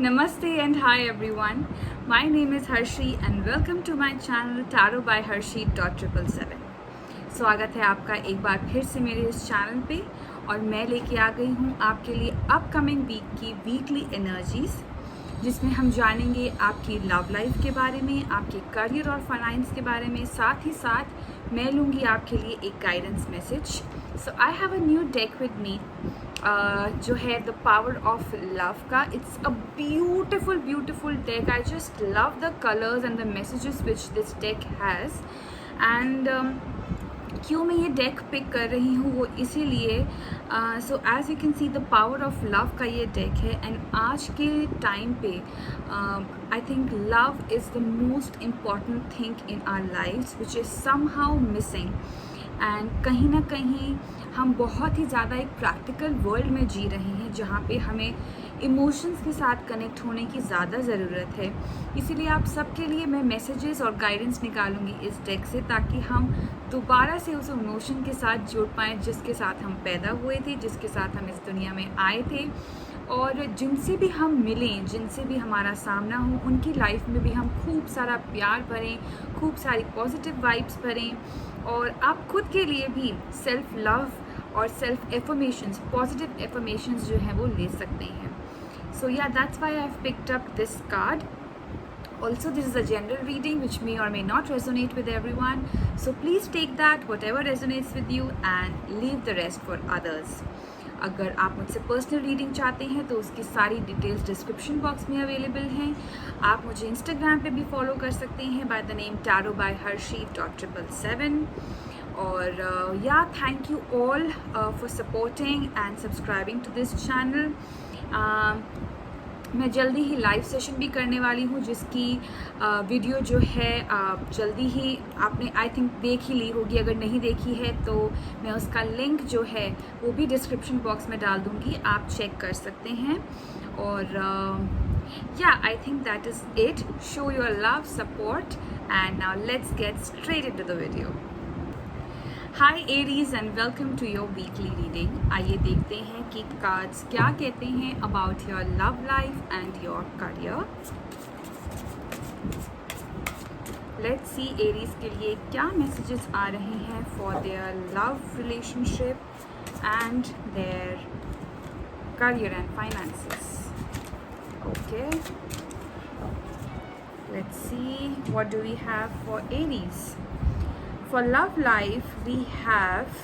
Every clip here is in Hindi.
Namaste and hi everyone. My name is Harshi and welcome to my channel Tarot by Harshi .777. स्वागत है आपका एक बार फिर से मेरे इस चैनल पे और मैं लेके आ गई हूँ आपके लिए अपकमिंग वीक की वीकली एनर्जीज, जिसमें हम जानेंगे आपकी लव लाइफ के बारे में, आपके करियर और फाइनेंस के बारे में। साथ ही साथ मैं लूँगी आपके लिए एक guidance message. So I have a new deck with me जो है द पावर ऑफ लव का। It's a beautiful deck. I just love the colours and the messages which this deck has. And क्यों मैं ये डेक पिक कर रही हूँ वो इसीलिए, so as you can see the power of love का ये डेक है। एंड आज के टाइम पे I think love is the most important thing in our lifes which is somehow missing. And कहीं ना कहीं हम बहुत ही ज़्यादा एक प्रैक्टिकल वर्ल्ड में जी रहे हैं जहाँ पे हमें इमोशंस के साथ कनेक्ट होने की ज़्यादा ज़रूरत है। इसीलिए आप सबके लिए मैं मैसेजेस और गाइडेंस निकालूंगी इस डेक से, ताकि हम दोबारा से उस इमोशन के साथ जुड़ पाएँ जिसके साथ हम पैदा हुए थे, जिसके साथ हम इस दुनिया में आए थे, और जिनसे भी हम मिलें, जिनसे भी हमारा सामना हो, उनकी लाइफ में भी हम खूब सारा प्यार भरें, खूब सारी पॉजिटिव वाइब्स भरें। और आप खुद के लिए भी सेल्फ लव और सेल्फ एफर्मेशंस, पॉजिटिव एफर्मेशंस जो हैं वो ले सकते हैं। सो या that's why I have picked up this card. Also, this is a general reading which may or may not resonate with everyone. So please take that, whatever resonates with you, and leave the rest for others. अगर आप मुझसे पर्सनल रीडिंग चाहते हैं तो उसकी सारी डिटेल्स डिस्क्रिप्शन बॉक्स में अवेलेबल हैं। आप मुझे इंस्टाग्राम पे भी फॉलो कर सकते हैं by the name Tarot by Harshi .777. और या thank you all for supporting and subscribing to this channel. मैं जल्दी ही लाइव सेशन भी करने वाली हूँ, जिसकी वीडियो जो है जल्दी ही आपने आई थिंक देख ही ली होगी। अगर नहीं देखी है तो मैं उसका लिंक जो है वो भी डिस्क्रिप्शन बॉक्स में डाल दूँगी, आप चेक कर सकते हैं। और या I think that is it. Show your love, support, and now let's get straight into the video. Hi Aries and welcome to your weekly reading. आइए देखते हैं कि कार्ड्स क्या कहते हैं about your love life and your career. Let's see Aries के लिए क्या मैसेजेस आ रहे हैं for their love relationship and their career and finances. Okay, let's see what do we have for Aries. For love life, we have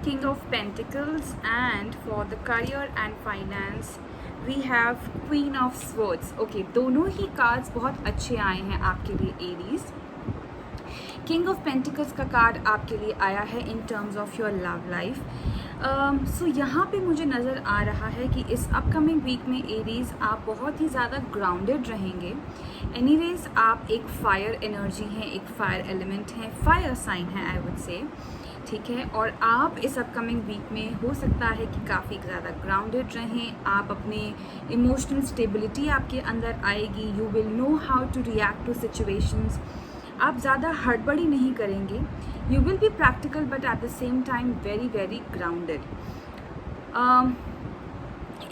King of Pentacles, and for the career and finance, we have Queen of Swords. Okay, दोनों ही कार्ड्स बहुत अच्छे आए हैं आपके लिए एरीज. किंग ऑफ पेंटिकल्स का कार्ड आपके लिए आया है in terms of your love life. So यहाँ पे मुझे नज़र आ रहा है कि इस अपकमिंग वीक में एरीज आप बहुत ही ज़्यादा ग्राउंडेड रहेंगे. एनीवेज आप एक फायर एनर्जी हैं, एक फायर एलिमेंट हैं, फायर साइन है आई वुड से, ठीक है. और आप इस अपकमिंग वीक में हो सकता है कि काफ़ी ज़्यादा ग्राउंडेड रहें. आप अपने इमोशनल स्टेबिलिटी आपके अंदर आएगी. You will know how to react to situations. आप ज़्यादा हड़बड़ी नहीं करेंगे. You will be practical but at the same time very grounded.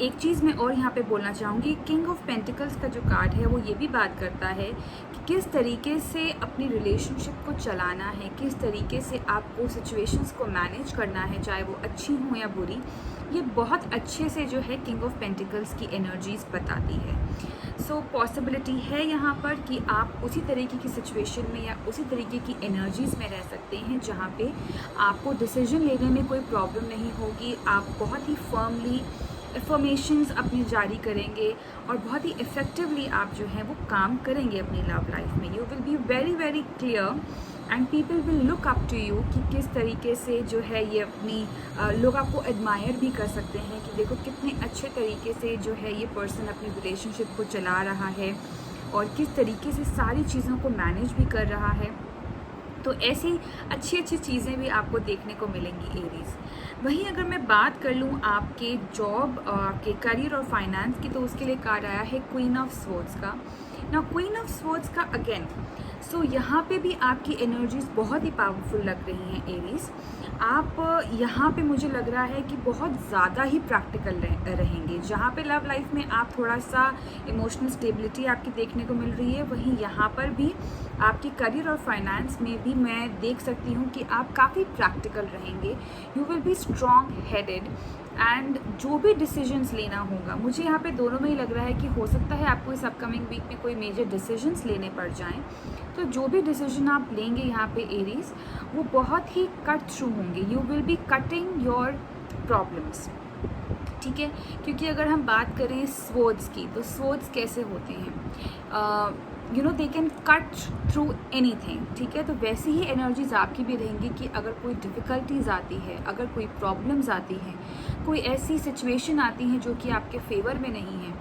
एक चीज़ मैं और यहाँ पे बोलना चाहूँगी, किंग ऑफ पेंटिकल्स का जो कार्ड है वो ये भी बात करता है कि किस तरीके से अपनी रिलेशनशिप को चलाना है, किस तरीके से आपको सिचुएशंस को मैनेज करना है, चाहे वो अच्छी हो या बुरी. ये बहुत अच्छे से जो है किंग ऑफ पेंटिकल्स की एनर्जीज बताती है. सो पॉसिबिलिटी है यहाँ पर कि आप उसी तरीके की सिचुएशन में या उसी तरीके की एनर्जीज में रह सकते हैं जहाँ पे आपको डिसीजन लेने में कोई प्रॉब्लम नहीं होगी. आप बहुत ही फर्मली इन्फॉर्मेशंस अपनी जारी करेंगे और बहुत ही इफ़ेक्टिवली आप जो है वो काम करेंगे अपनी लव लाइफ में. You will be very clear and people will look up to you कि किस तरीके से जो है ये अपनी लोग आपको एडमायर भी कर सकते हैं कि देखो कितने अच्छे तरीके से जो है ये पर्सन अपनी रिलेशनशिप को चला रहा है और किस तरीके से सारी चीज़ों को मैनेज भी कर रहा है. तो ऐसी अच्छी चीज़ें भी आपको देखने को मिलेंगी एरीज. वहीं अगर मैं बात कर लूँ आपके जॉब, आपके करियर और फाइनेंस की, तो उसके लिए कार्ड आया है क्वीन ऑफ स्वॉर्ड्स का. ना क्वीन ऑफ स्वॉर्ड्स का अगेन सो यहाँ पे भी आपकी एनर्जीज बहुत ही पावरफुल लग रही हैं एरीज। आप यहाँ पे मुझे लग रहा है कि बहुत ज़्यादा ही प्रैक्टिकल रहेंगे। जहाँ पे लव लाइफ में आप थोड़ा सा इमोशनल स्टेबिलिटी आपकी देखने को मिल रही है, वहीं यहाँ पर भी आपकी करियर और फाइनेंस में भी मैं देख सकती हूँ कि आप काफ़ी प्रैक्टिकल रहेंगे। You will be strong headed and जो भी डिसीजंस लेना होगा, मुझे यहाँ पे दोनों में ही लग रहा है कि हो सकता है आपको इस अपकमिंग वीक में कोई मेजर डिसीजंस लेने पड़ जाएं। तो जो भी डिसीजन आप लेंगे यहाँ पे एरीज, वो बहुत ही कट थ्रू होंगे। You will B cutting your problems, ठीक है। क्योंकि अगर हम बात करें स्वर्ड्स की, तो स्वर्ड्स कैसे होते हैं, you know they can cut through anything, ठीक है। तो वैसी ही एनर्जीज आपकी भी रहेंगी कि अगर कोई डिफ़िकल्टीज आती है, अगर कोई प्रॉब्लम्स आती हैं, कोई ऐसी सिचुएशन आती हैं जो कि आपके फेवर में नहीं है,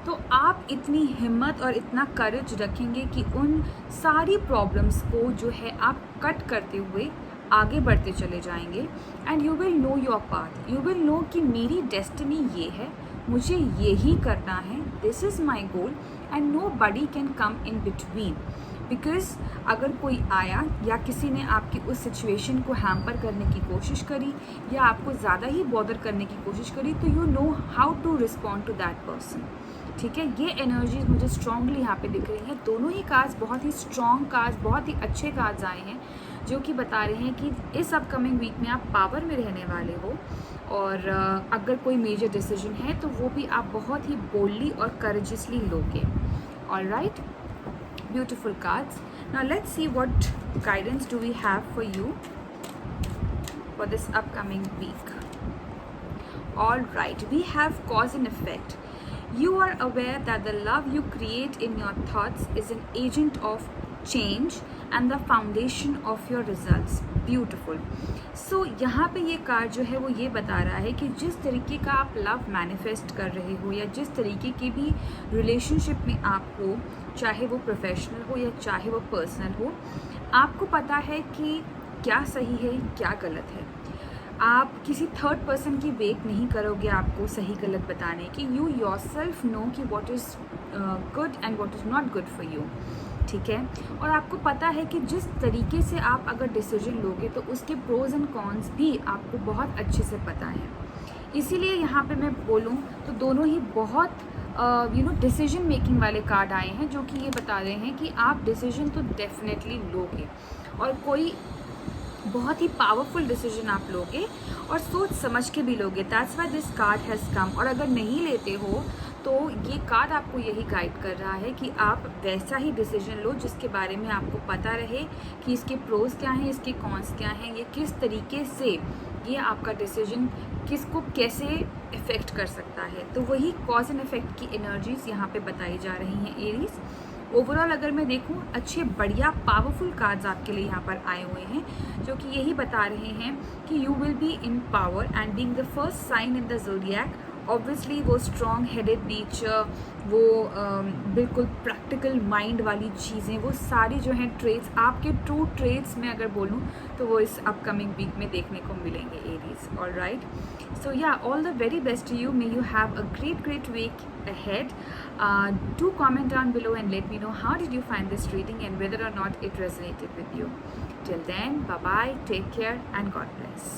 तो आप इतनी हिम्मत और इतना करेज रखेंगे कि उन सारी प्रॉब्लम्स को जो है आप कट करते हुए आगे बढ़ते चले जाएंगे। And you will know your path, you will know कि मेरी डेस्टिनी ये है, मुझे ये ही करना है, this is my goal and nobody can come in between. Because अगर कोई आया या किसी ने आपकी उस सिचुएशन को हैम्पर करने की कोशिश करी या आपको ज़्यादा ही बॉदर करने की कोशिश करी, तो you know how to respond to that person, ठीक है। ये एनर्जीज मुझे स्ट्रांगली यहाँ पे दिख रही हैं। दोनों ही कार्ड्स बहुत ही स्ट्रॉन्ग कार्ड्स, बहुत ही अच्छे कार्ड्स आए हैं, जो कि बता रहे हैं कि इस अपकमिंग वीक में आप पावर में रहने वाले हो, और अगर कोई मेजर डिसीजन है तो वो भी आप बहुत ही बोल्डली और करेजियसली लोगे। Alright, beautiful cards. Now let's see what guidance do we have for you for this upcoming week. Alright, we have cause and effect. You are aware that the love you create in your thoughts is an agent of change and the foundation of your results. Beautiful. So यहाँ पे ये कार्ड जो है वो ये बता रहा है कि जिस तरीके का आप लव मैनिफेस्ट कर रहे हो या जिस तरीके की भी रिलेशनशिप में आप हो, चाहे वो प्रोफेशनल हो या चाहे वो पर्सनल हो, आपको पता है कि क्या सही है क्या गलत है। आप किसी थर्ड पर्सन की वेट नहीं करोगे आपको सही गलत बताने की। यू योरसेल्फ नो कि what is good and what is not good for you, ठीक है। और आपको पता है कि जिस तरीके से आप अगर डिसीजन लोगे तो उसके प्रोज एंड कॉन्स भी आपको बहुत अच्छे से पता है। इसीलिए यहाँ पे मैं बोलूँ तो दोनों ही बहुत डिसीजन मेकिंग वाले कार्ड आए हैं, जो कि ये बता रहे हैं कि आप डिसीजन तो डेफिनेटली लोगे और कोई बहुत ही पावरफुल डिसीजन आप लोगे और सोच समझ के भी लोगे। That's why this card has come. और अगर नहीं लेते हो तो ये कार्ड आपको यही गाइड कर रहा है कि आप वैसा ही डिसीजन लो जिसके बारे में आपको पता रहे कि इसके प्रोज क्या हैं, इसके कॉन्स क्या हैं, ये किस तरीके से ये आपका डिसीजन किसको कैसे इफ़ेक्ट कर सकता है। तो वही कॉज एंड इफ़ेक्ट की एनर्जीज़ यहाँ पे बताई जा रही हैं एरीज़। ओवरऑल अगर मैं देखूं, अच्छे बढ़िया पावरफुल कार्ड्स आपके लिए यहाँ पर आए हुए हैं, जो कि यही बता रहे हैं कि you will be in power and being the first sign in the zodiac. Obviously वो स्ट्रॉन्ग हेडेड नेचर, वो बिल्कुल प्रैक्टिकल माइंड वाली चीज़ें, वो सारी जो हैं ट्रेड्स, आपके ट्रू ट्रेड्स में अगर बोलूँ तो वो इस अपकमिंग वीक में देखने को मिलेंगे Aries. Alright, so yeah, all the very best to you. May you have a great week ahead. Do comment down below and let me know how did you find this reading and whether or not it resonated with you. Till then, bye bye, take care and God bless.